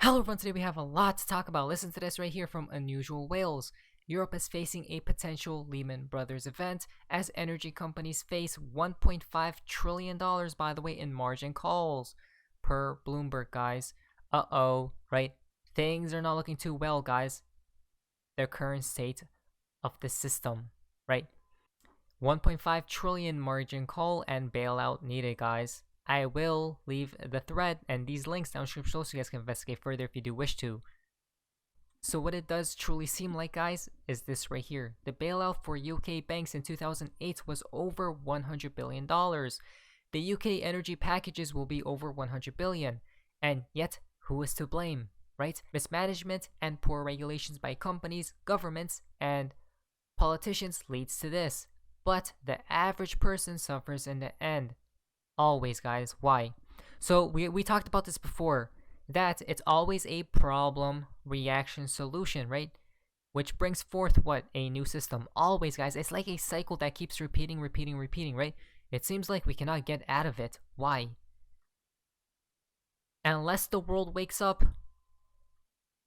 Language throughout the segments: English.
Hello everyone, today we have a lot to talk about. Listen to this right here from Unusual Whales. Europe is facing a potential Lehman Brothers event as energy companies face $1.5 trillion, by the way, in margin calls, per Bloomberg, guys. Right? Things are not looking too well, guys. The current state of the system, right? 1.5 trillion margin call and bailout needed, guys. I will leave the thread and these links down in the description below so you guys can investigate further if you do wish to. So what it does truly seem like, guys, is this right here. The bailout for UK banks in 2008 was over $100 billion. The UK energy packages will be over $100 billion. And yet, who is to blame, right? Mismanagement and poor regulations by companies, governments, and politicians leads to this. But the average person suffers in the end. Always, guys. Why? So we talked about this before, that it's always a problem reaction solution, right? Which brings forth what? A new system. Always, guys. It's like a cycle that keeps repeating, right? It seems like we cannot get out of it. Why? Unless the world wakes up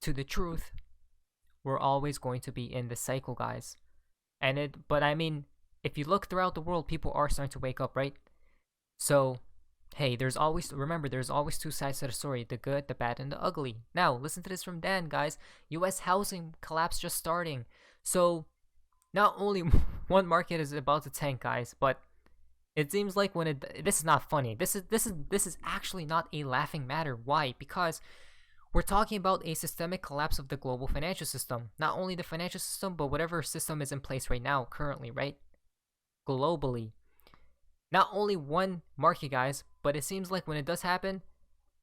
to the truth, we're always going to be in the cycle, guys. But I mean, if you look throughout the world, people are starting to wake up, right? So, hey, there's always two sides to the story, the good, the bad, and the ugly. Now, listen to this from Dan, guys. US housing collapse just starting. So, not only one market is about to tank, guys, but it seems like this is not funny. This is actually not a laughing matter. Why? Because we're talking about a systemic collapse of the global financial system. Not only the financial system, but whatever system is in place right now, currently, right? Globally. Not only one market, guys, but it seems like when it does happen,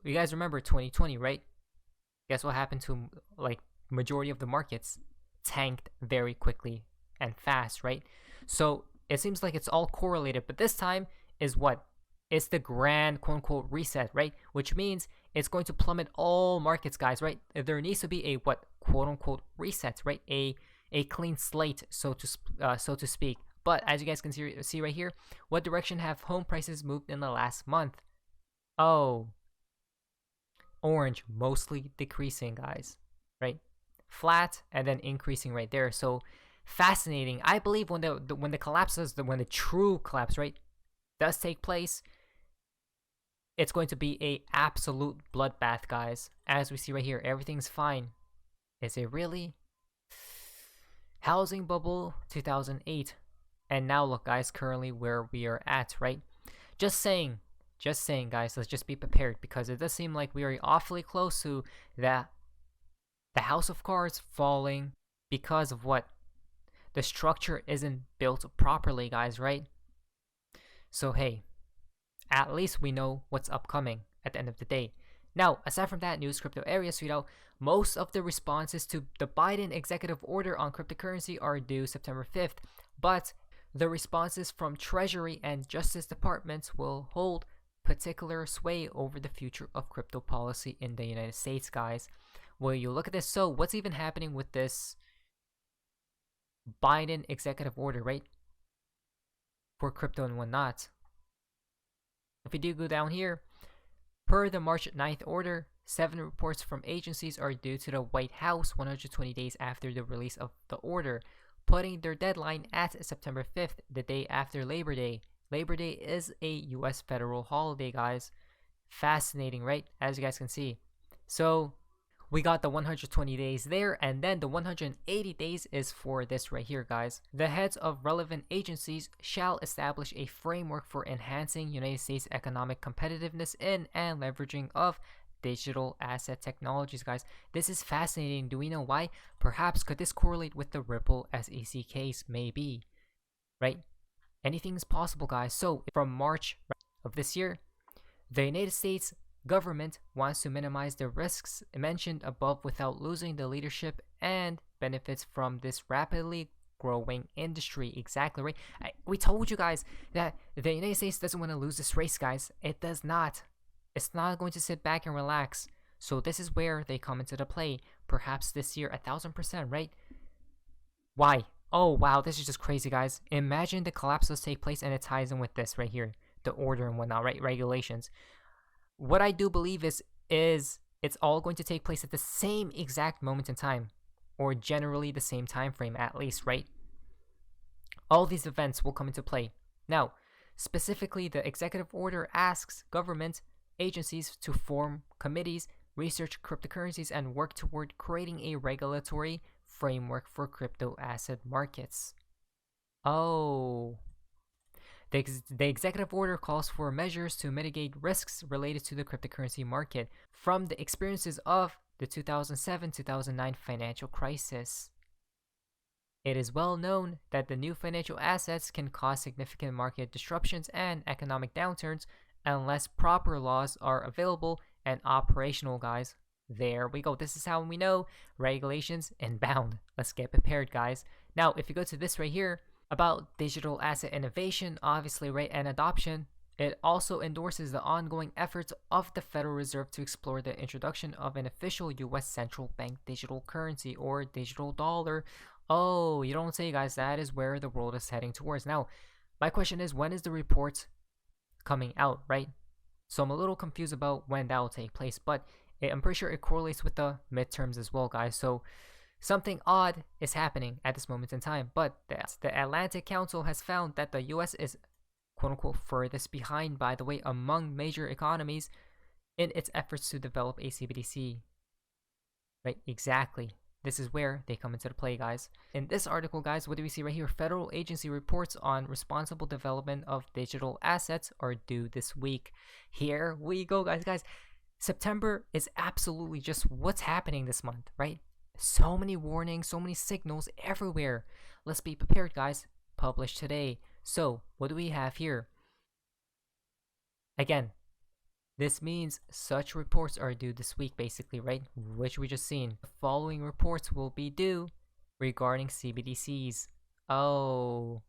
you guys remember 2020, right? Guess what happened to like majority of the markets? Tanked very quickly and fast, right? So it seems like it's all correlated, but this time is what? It's the grand quote-unquote reset, right? Which means it's going to plummet all markets, guys, right? There needs to be a what? Quote-unquote reset, right? A clean slate, so to speak. But as you guys can see right here, what direction have home prices moved in the last month? Oh, orange, mostly decreasing, guys, right? Flat and then increasing right there. So fascinating. I believe when the true collapse, right, does take place, it's going to be a absolute bloodbath, guys. As we see right here, everything's fine. Is it really? Housing bubble 2008. And now look, guys, currently where we are at, right? Just saying, guys, let's just be prepared, because it does seem like we are awfully close to the house of cards falling because of what? The structure isn't built properly, guys, right? So hey, at least we know what's upcoming at the end of the day. Now, aside from that news, crypto area, sweeto, most of the responses to the Biden executive order on cryptocurrency are due September 5th, but the responses from Treasury and Justice Departments will hold particular sway over the future of crypto policy in the United States, guys. Well, you look at this, so what's even happening with this Biden executive order, right? For crypto and whatnot. If you do go down here, per the March 9th order, 7 reports from agencies are due to the White House 120 days after the release of the order, putting their deadline at September 5th, the day after Labor Day. Labor Day is a US federal holiday, guys. Fascinating, right? As you guys can see. So we got the 120 days there, and then the 180 days is for this right here, guys. The heads of relevant agencies shall establish a framework for enhancing United States economic competitiveness in and leveraging of digital asset technologies, guys. This is fascinating. Do we know why? Perhaps could this correlate with the Ripple SEC case? Maybe, right? Anything's possible, guys. So from March of this year, the United States government wants to minimize the risks mentioned above without losing the leadership and benefits from this rapidly growing industry. Exactly right. We told you guys that the United States doesn't want to lose this race, guys. It does not. It's not going to sit back and relax. So this is where they come into the play. Perhaps this year, 1000%, right? Why? Oh, wow, this is just crazy, guys. Imagine the collapse does take place and it ties in with this right here. The order and whatnot, right? Regulations. What I do believe is it's all going to take place at the same exact moment in time, or generally the same time frame at least, right? All these events will come into play. Now, specifically, the executive order asks government agencies to form committees, research cryptocurrencies, and work toward creating a regulatory framework for crypto asset markets. Oh. The executive order calls for measures to mitigate risks related to the cryptocurrency market from the experiences of the 2007-2009 financial crisis. It is well known that the new financial assets can cause significant market disruptions and economic downturns unless proper laws are available and operational, guys. There we go. This is how we know regulations inbound. Let's get prepared, guys. Now, if you go to this right here about digital asset innovation, obviously, right, and adoption, it also endorses the ongoing efforts of the Federal Reserve to explore the introduction of an official U.S. central bank digital currency or digital dollar. Oh, you don't say, guys. That is where the world is heading towards. Now, my question is, when is the report coming out, right? So I'm a little confused about when that will take place, but I'm pretty sure it correlates with the midterms as well, guys. So something odd is happening at this moment in time, but the Atlantic Council has found that the U.S. is quote-unquote furthest behind, by the way, among major economies in its efforts to develop a CBDC. Right, exactly. This is where they come into the play, guys. In this article, guys, what do we see right here? Federal agency reports on responsible development of digital assets are due this week. Here we go, guys. September is absolutely just what's happening this month, right? So many warnings, so many signals everywhere. Let's be prepared, guys. Published today. So, what do we have here? Again, this means such reports are due this week, basically, right? Which we just seen. The following reports will be due regarding CBDCs. Oh,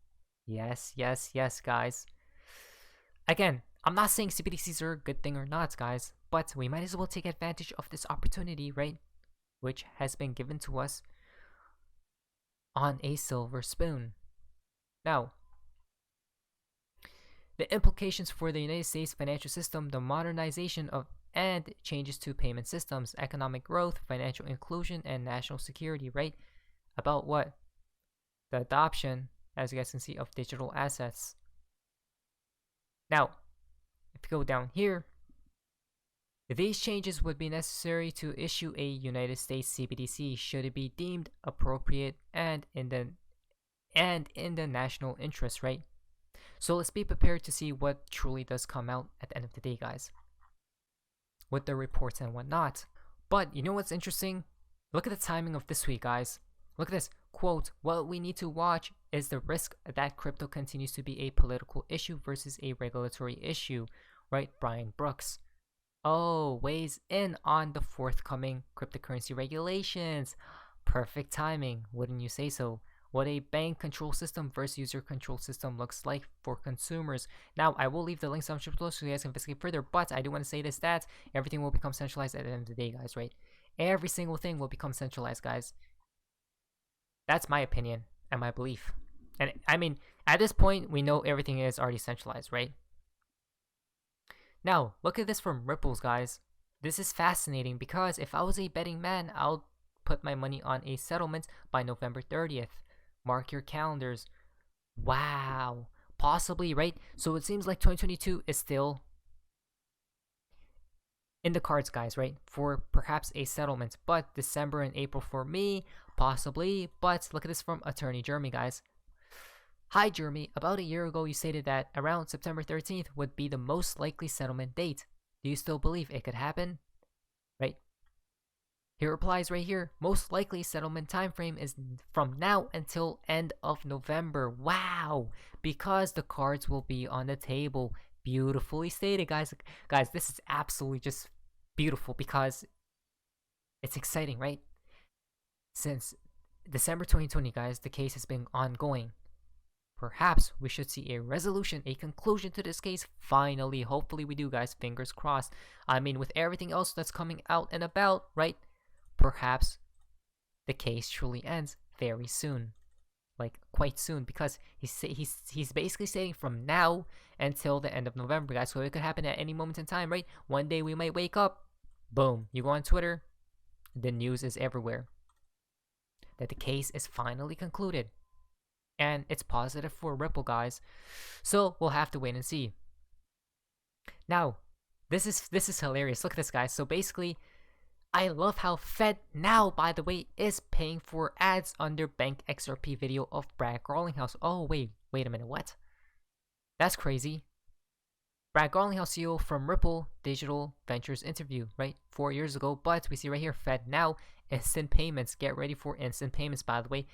yes, guys. Again, I'm not saying CBDCs are a good thing or not, guys, but we might as well take advantage of this opportunity, right? Which has been given to us on a silver spoon. Now, the implications for the United States financial system, the modernization of and changes to payment systems, economic growth, financial inclusion, and national security, right? About what? The adoption, as you guys can see, of digital assets. Now, if you go down here, these changes would be necessary to issue a United States CBDC should it be deemed appropriate and in the national interest, right? So let's be prepared to see what truly does come out at the end of the day, guys, with the reports and whatnot. But you know what's interesting? Look at the timing of this week, guys. Look at this. Quote, what we need to watch is the risk that crypto continues to be a political issue versus a regulatory issue, right? Brian Brooks. Oh, weighs in on the forthcoming cryptocurrency regulations. Perfect timing, wouldn't you say so? What a bank control system versus user control system looks like for consumers. Now, I will leave the links down below so you guys can investigate further, but I do want to say this, that everything will become centralized at the end of the day, guys, right? Every single thing will become centralized, guys. That's my opinion and my belief. And I mean, at this point, we know everything is already centralized, right? Now, look at this from Ripples, guys. This is fascinating because if I was a betting man, I'll put my money on a settlement by November 30th. Mark your calendars. Wow. Possibly, right? So it seems like 2022 is still in the cards, guys, right? For perhaps a settlement. But December and April for me, possibly. But look at this from Attorney Jeremy, guys. Hi, Jeremy. About a year ago, you stated that around September 13th would be the most likely settlement date. Do you still believe it could happen? Right? He replies right here, most likely settlement time frame is from now until end of November. Wow, because the cards will be on the table. Beautifully stated, guys. Guys, this is absolutely just beautiful because it's exciting, right? Since December 2020, guys, the case has been ongoing. Perhaps we should see a resolution, a conclusion to this case. Finally, hopefully we do, guys. Fingers crossed. I mean, with everything else that's coming out and about, right? Perhaps the case truly ends very soon, like quite soon, because he's basically saying from now until the end of November, guys. So it could happen at any moment in time, right? One day we might wake up, Boom. You go on Twitter, the news is everywhere that the case is finally concluded. And it's positive for Ripple, guys. So we'll have to wait and see. Now, this is hilarious. Look at this, guys. So basically, I love how FedNow, by the way, is paying for ads under Bank XRP video of Brad Garlinghouse. Oh, wait a minute, what? That's crazy. Brad Garlinghouse, CEO from Ripple Digital Ventures interview, right? 4 years ago, but we see right here, FedNow, instant payments. Get ready for instant payments, by the way.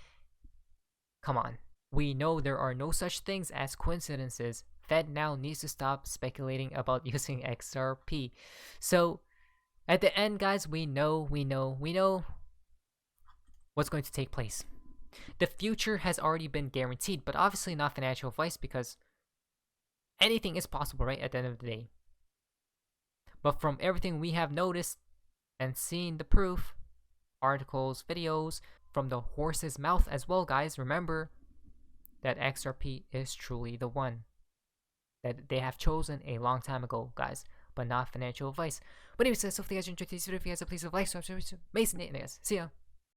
Come on. We know there are no such things as coincidences. FedNow needs to stop speculating about using XRP. So, at the end, guys, we know what's going to take place. The future has already been guaranteed, but obviously not financial advice because anything is possible, right, at the end of the day. But from everything we have noticed and seen the proof, articles, videos, from the horse's mouth as well, guys, remember that XRP is truly the one that they have chosen a long time ago, guys, but not financial advice. But anyways, guys, hopefully you guys enjoyed this video. If you guys, please like, subscribe, Mason, guys. See ya.